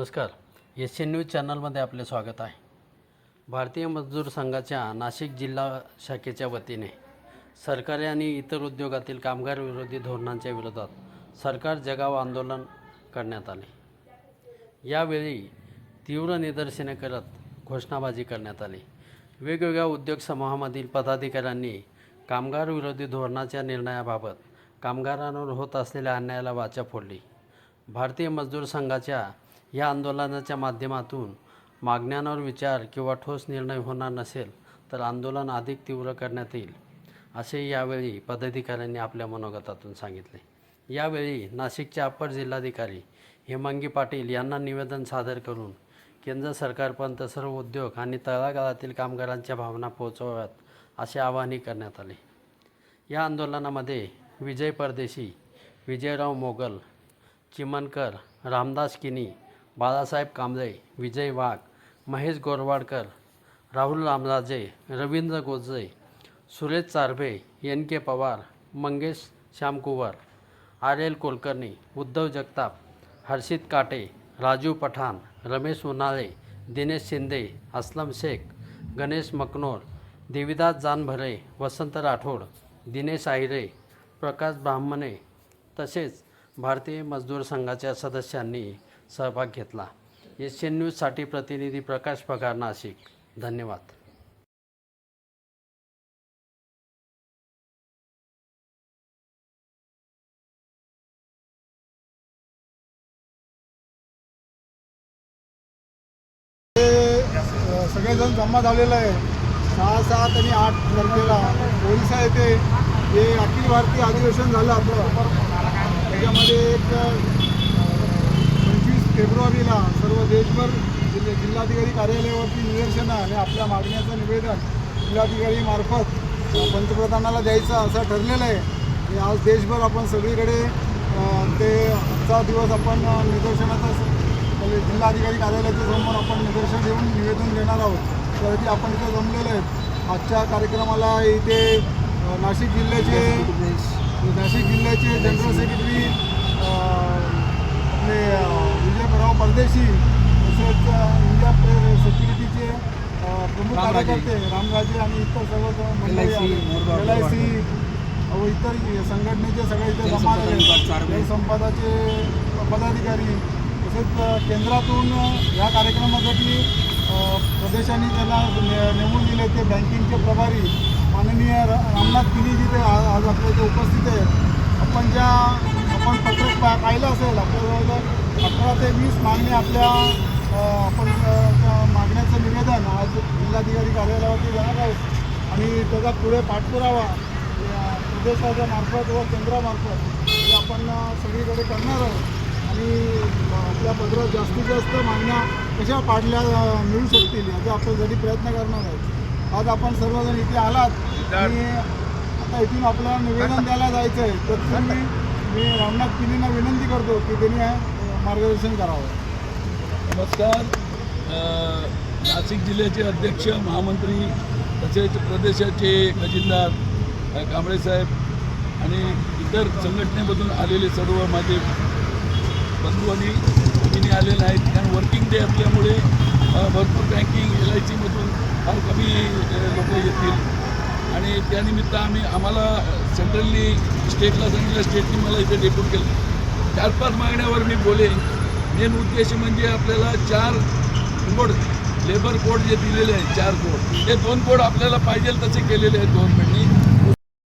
नमस्कार. Asian news चॅनलमध्ये आपले स्वागत आहे. भारतीय मजदूर संघाच्या नाशिक जिल्हा शाखेच्या वतीने सरकारी आणि इतर उद्योगातील कामगार विरोधी धोरणांच्या विरोधात सरकार जगाव आंदोलन करण्यात आले. यावेळी तीव्र निदर्शने करत घोषणाबाजी करण्यात आली. वेगवेगळ्या उद्योग समूहामधील पदाधिकाऱ्यांनी कामगार विरोधी धोरणाच्या निर्णयाबाबत कामगारांवर होत असलेल्या अन्यायाला वाचा फोडली. भारतीय मजदूर संघाच्या या आंदोलनाच्या माध्यमातून मागण्यांवर विचार किंवा ठोस निर्णय होणार नसेल तर आंदोलन अधिक तीव्र करण्यात येईल, असे यावेळी पदाधिकाऱ्यांनी आपल्या मनोगतातून सांगितले. यावेळी नाशिकचे अप्पर जिल्हाधिकारी हेमांगी पाटील यांना निवेदन सादर करून केंद्र सरकारपर्यंत सर्व उद्योग आणि तळागाळातील कामगारांच्या भावना पोहोचवाव्यात असे आवाहनही करण्यात आले. या आंदोलनामध्ये विजय परदेशी, विजयराव मोगल, चिमनकर, रामदास किनी, बाळासाहेब कांबळे, विजय वाघ, महेश गोरवाडकर, राहुल रामराजे, रवींद्र गोजरे, सुरेश चारभे, एन के पवार, मंगेश श्यामकुवर, आर एल कुलकर्णी, उद्धव जगताप, हर्षित काटे, राजू पठाण, रमेश उन्हाळे, दिनेश शिंदे, असलम शेख, गणेश मकनोर, देवीदास जानभरे, वसंत राठोड, दिनेश आहिरे, प्रकाश ब्राह्मणे तसेच भारतीय मजदूर संघाच्या सदस्यांनी सहभाग घेतला. एशियन न्यूजसाठी प्रतिनिधी प्रकाश पगार, नाशिक. धन्यवाद. सगळेजण जमा झालेलं आहे. 6, 7 आणि 8 तारखेला ओरिसा येथे जे अखिल भारतीय अधिवेशन झालं आपलं, त्याच्यामध्ये एक 25 फेब्रुवारीला सर्व देशभर जिल्हाधिकारी कार्यालयावरती निदर्शनं आणि आपल्या मागण्याचं निवेदन जिल्हाधिकारी मार्फत पंतप्रधानाला द्यायचं असं ठरलेलं आहे. आणि आज देशभर आपण सगळीकडे ते आजचा दिवस आपण निदर्शनाचा जिल्हाधिकारी कार्यालयाच्या समोर आपण निदर्शन देऊन निवेदन देणार आहोत. त्यासाठी आपण इथे जमलेले आहेत. आजच्या कार्यक्रमाला इथे नाशिक जिल्ह्याचे जनरल सेक्रेटरी आपले विजयराव परदेशी, तसेच इंडिया प्रेस सिक्युरिटीचे प्रमुख कार्यकर्ते रामराजे आणि इतर सर्व मंडळी, LIC व इतर संघटनेचे सगळे इथे जमा झाले. संपादाचे पदाधिकारी तसेच केंद्रातून या कार्यक्रमासाठी प्रदेशांनी त्याला नेमून दिले ते बँकिंगचे प्रभारी माननीय रामनाथ किनीजी ते आज आपल्या इथे उपस्थित आहेत. आपण पत्रक पाहिलं असेल, आपल्याजवळ 18 ते 20 मागण्या आपल्या आपण मागण्याचं निवेदन आज जिल्हाधिकारी कार्यालयावरती जाणार आहोत आणि त्याचा पुढे पाठपुरावा प्रदेशाच्या मार्फत व केंद्रामार्फत आपण सगळीकडे करणार आहोत. आणि आपल्या पत्रात जास्तीत जास्त मागण्या कशा पाडल्या मिळू शकतील याचा आपल्यासाठी प्रयत्न करणार आहोत. आज आपण सर्वजण इथे आलात आणि आता इथून आपल्याला निवेदन द्यायला जायचं आहे. तर मी रामनाथ किनींना विनंती करतो की त्यांनी मार्गदर्शन करावं. नमस्कार. नाशिक जिल्ह्याचे अध्यक्ष, महामंत्री तसेच प्रदेशाचे खजिनदार कांबळेसाहेब आणि इतर संघटनेमधून आलेले सर्व माझे बंधू आणि भगिनी आलेले आहेत. कारण वर्किंग डे असल्यामुळे भरपूर बँकिंग LIC मधून फार कमी लोक येतील आणि त्यानिमित्त आम्हाला सेंट्रली स्टेटला सांगितलं, स्टेटने मला इथे डेप्यूट केलं. 4-5 मागण्यावर मी बोलेन. मेन उद्देश म्हणजे आपल्याला 4 कोड, लेबर कोड जे दिलेले आहेत 4 कोड, ते 2 कोड आपल्याला पाहिजे तसे केलेले आहेत गव्हर्नमेंटने.